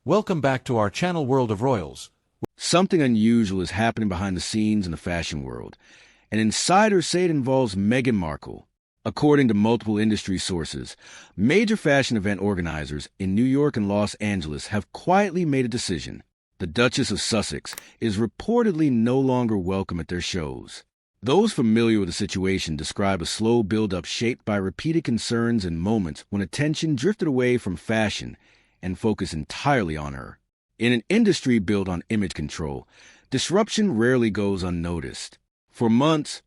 Welcome back to our channel World of Royals. Something unusual is happening behind the scenes in the fashion world, and insiders say it involves Meghan Markle. According to multiple industry sources, major fashion event organizers in New York and Los Angeles have quietly made a decision. The Duchess of Sussex is reportedly no longer welcome at their shows. Those familiar with the situation describe a slow build-up shaped by repeated concerns and moments when attention drifted away from fashion and focused entirely on her. In an industry built on image control, disruption rarely goes unnoticed. For months,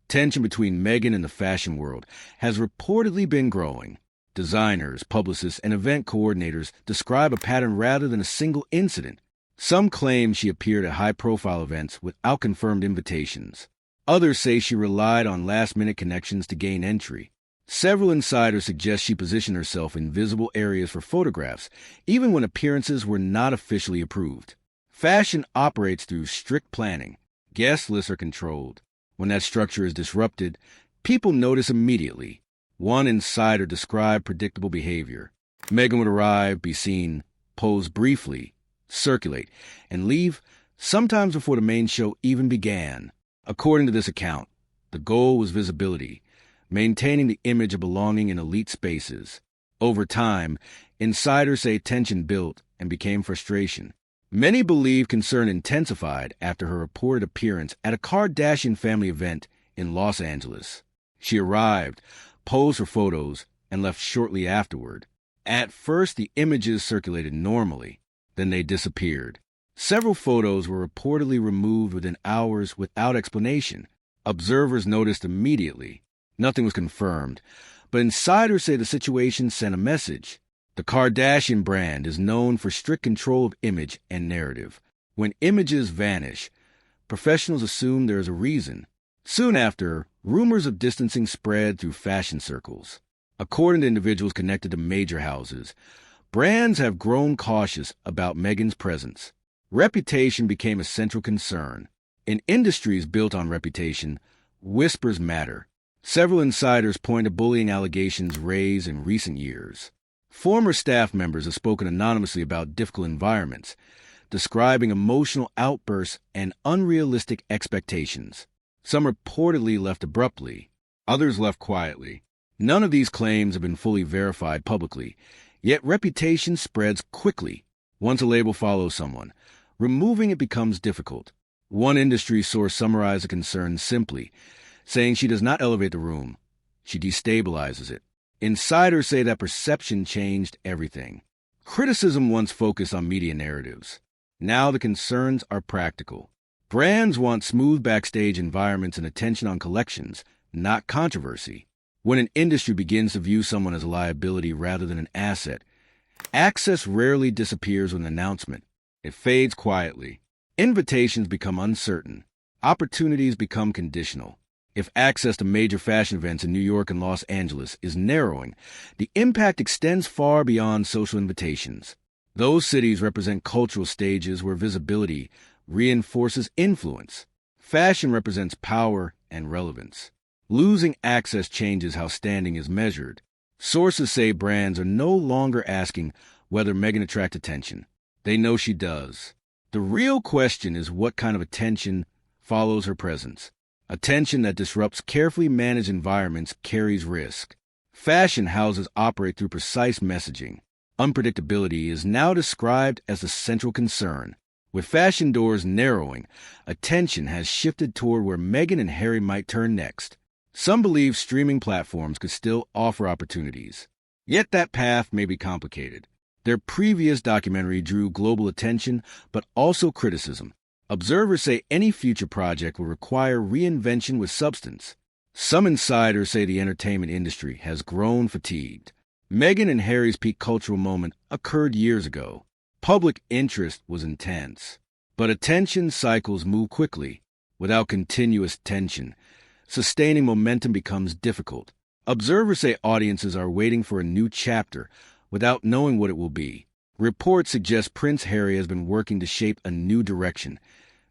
tension between Meghan and the fashion world has reportedly been growing. Designers, publicists, and event coordinators describe a pattern rather than a single incident. Some claim she appeared at high-profile events without confirmed invitations. Others say she relied on last-minute connections to gain entry. Several insiders suggest she positioned herself in visible areas for photographs, even when appearances were not officially approved. Fashion operates through strict planning. Guest lists are controlled. When that structure is disrupted, people notice immediately. One insider described predictable behavior. Meghan would arrive, be seen, pose briefly, circulate, and leave, sometimes before the main show even began. According to this account, the goal was visibility, maintaining the image of belonging in elite spaces. Over time, insiders say tension built and became frustration. Many believe concern intensified after her reported appearance at a Kardashian family event in Los Angeles. She arrived, posed for photos, and left shortly afterward. At first, the images circulated normally. Then they disappeared. Several photos were reportedly removed within hours without explanation. Observers noticed immediately. Nothing was confirmed, but insiders say the situation sent a message. The Kardashian brand is known for strict control of image and narrative. When images vanish, professionals assume there is a reason. Soon after, rumors of distancing spread through fashion circles. According to individuals connected to major houses, brands have grown cautious about Meghan's presence. Reputation became a central concern. In industries built on reputation, whispers matter. Several insiders point to bullying allegations raised in recent years. Former staff members have spoken anonymously about difficult environments, describing emotional outbursts and unrealistic expectations. Some reportedly left abruptly, others left quietly. None of these claims have been fully verified publicly, yet reputation spreads quickly. Once a label follows someone, removing it becomes difficult. One industry source summarized the concern simply, saying she does not elevate the room, she destabilizes it. Insiders say that perception changed everything. Criticism once focused on media narratives. Now the concerns are practical. Brands want smooth backstage environments and attention on collections, not controversy. When an industry begins to view someone as a liability rather than an asset, access rarely disappears with an announcement. It fades quietly. Invitations become uncertain. Opportunities become conditional. If access to major fashion events in New York and Los Angeles is narrowing, the impact extends far beyond social invitations. Those cities represent cultural stages where visibility reinforces influence. Fashion represents power and relevance. Losing access changes how standing is measured. Sources say brands are no longer asking whether Meghan attracts attention. They know she does. The real question is what kind of attention follows her presence. Attention that disrupts carefully managed environments carries risk. Fashion houses operate through precise messaging. Unpredictability is now described as the central concern. With fashion doors narrowing, attention has shifted toward where Meghan and Harry might turn next. Some believe streaming platforms could still offer opportunities. Yet that path may be complicated. Their previous documentary drew global attention, but also criticism. Observers say any future project will require reinvention with substance. Some insiders say the entertainment industry has grown fatigued. Meghan and Harry's peak cultural moment occurred years ago. Public interest was intense. But attention cycles move quickly. Without continuous tension, sustaining momentum becomes difficult. Observers say audiences are waiting for a new chapter without knowing what it will be. Reports suggest Prince Harry has been working to shape a new direction,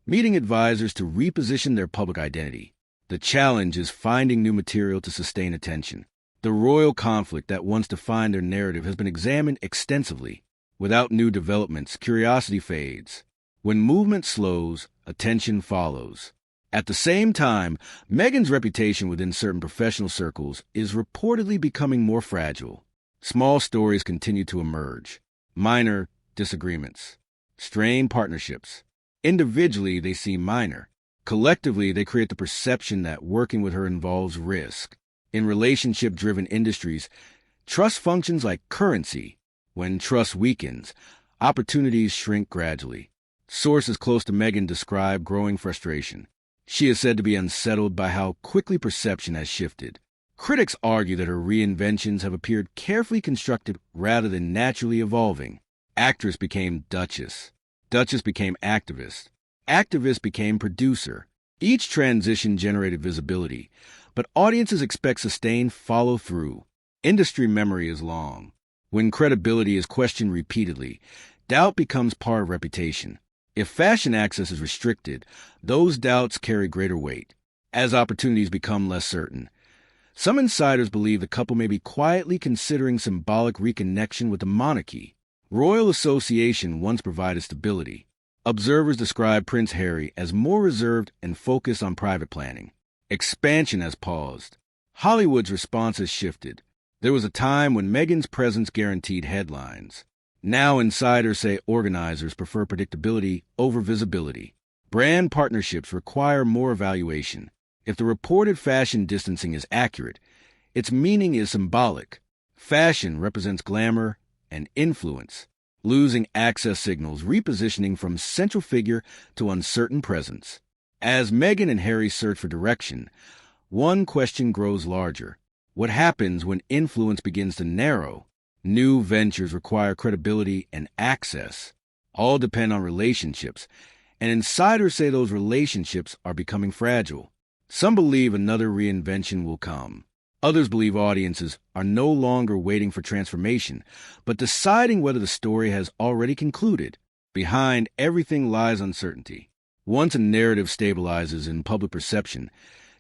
meeting advisors to reposition their public identity. The challenge is finding new material to sustain attention. The royal conflict that once defined their narrative has been examined extensively. Without new developments, curiosity fades. When movement slows, attention follows. At the same time, Meghan's reputation within certain professional circles is reportedly becoming more fragile. Small stories continue to emerge. Minor disagreements. Strained partnerships. Individually, they seem minor. Collectively, they create the perception that working with her involves risk. In relationship-driven industries, trust functions like currency. When trust weakens, opportunities shrink gradually. Sources close to Meghan describe growing frustration. She is said to be unsettled by how quickly perception has shifted. Critics argue that her reinventions have appeared carefully constructed rather than naturally evolving. Actress became duchess. Duchess became activist. Activist became producer. Each transition generated visibility, but audiences expect sustained follow-through. Industry memory is long. When credibility is questioned repeatedly, doubt becomes part of reputation. If fashion access is restricted, those doubts carry greater weight. As opportunities become less certain, some insiders believe the couple may be quietly considering symbolic reconnection with the monarchy. Royal association once provided stability. Observers describe Prince Harry as more reserved and focused on private planning. Expansion has paused. Hollywood's response has shifted. There was a time when Meghan's presence guaranteed headlines. Now insiders say organizers prefer predictability over visibility. Brand partnerships require more evaluation. If the reported fashion distancing is accurate, its meaning is symbolic. Fashion represents glamour and influence. Losing access signals repositioning from central figure to uncertain presence. As Meghan and Harry search for direction, one question grows larger. What happens when influence begins to narrow? New ventures require credibility and access. All depend on relationships, and insiders say those relationships are becoming fragile. Some believe another reinvention will come. Others believe audiences are no longer waiting for transformation, but deciding whether the story has already concluded. Behind everything lies uncertainty. Once a narrative stabilizes in public perception,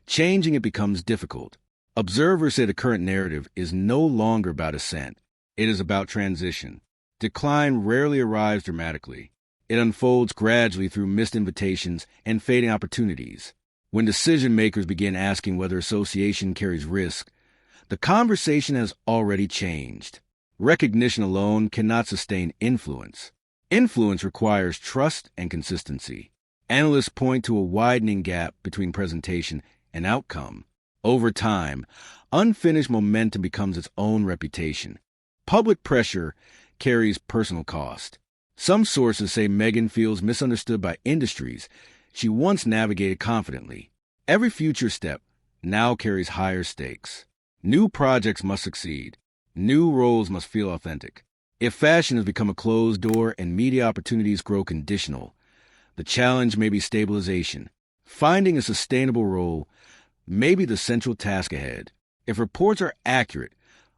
changing it becomes difficult. Observers say the current narrative is no longer about ascent. It is about transition. Decline rarely arrives dramatically. It unfolds gradually through missed invitations and fading opportunities. When decision-makers begin asking whether association carries risk, the conversation has already changed. Recognition alone cannot sustain influence. Influence requires trust and consistency. Analysts point to a widening gap between presentation and outcome. Over time, unfinished momentum becomes its own reputation. Public pressure carries personal cost. Some sources say Meghan feels misunderstood by industries she once navigated confidently. Every future step now carries higher stakes. New projects must succeed. New roles must feel authentic. If fashion has become a closed door and media opportunities grow conditional, the challenge may be stabilization. Finding a sustainable role may be the central task ahead. If reports are accurate,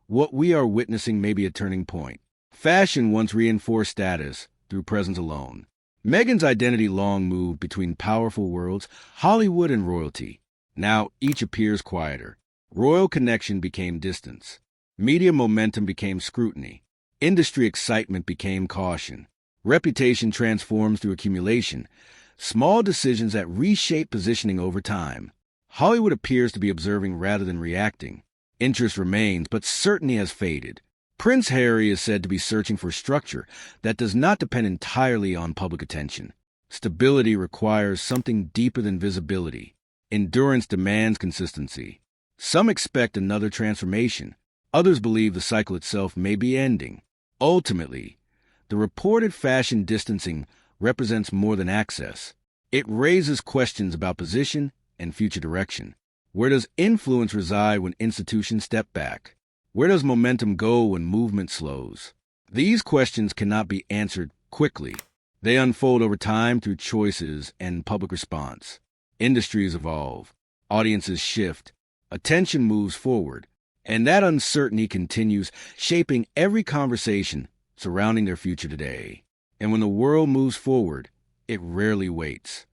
what we are witnessing may be a turning point. Fashion once reinforced status through presence alone. Meghan's identity long moved between powerful worlds, Hollywood and royalty. Now each appears quieter. Royal connection became distance. Media momentum became scrutiny. Industry excitement became caution. Reputation transforms through accumulation. Small decisions that reshape positioning over time. Hollywood appears to be observing rather than reacting. Interest remains, but certainty has faded. Prince Harry is said to be searching for structure that does not depend entirely on public attention. Stability requires something deeper than visibility. Endurance demands consistency. Some expect another transformation. Others believe the cycle itself may be ending. Ultimately, the reported fashion distancing represents more than access. It raises questions about position and future direction. Where does influence reside when institutions step back? Where does momentum go when movement slows? These questions cannot be answered quickly. They unfold over time through choices and public response. Industries evolve. Audiences shift. Attention moves forward. And that uncertainty continues, shaping every conversation surrounding their future today. And when the world moves forward, it rarely waits.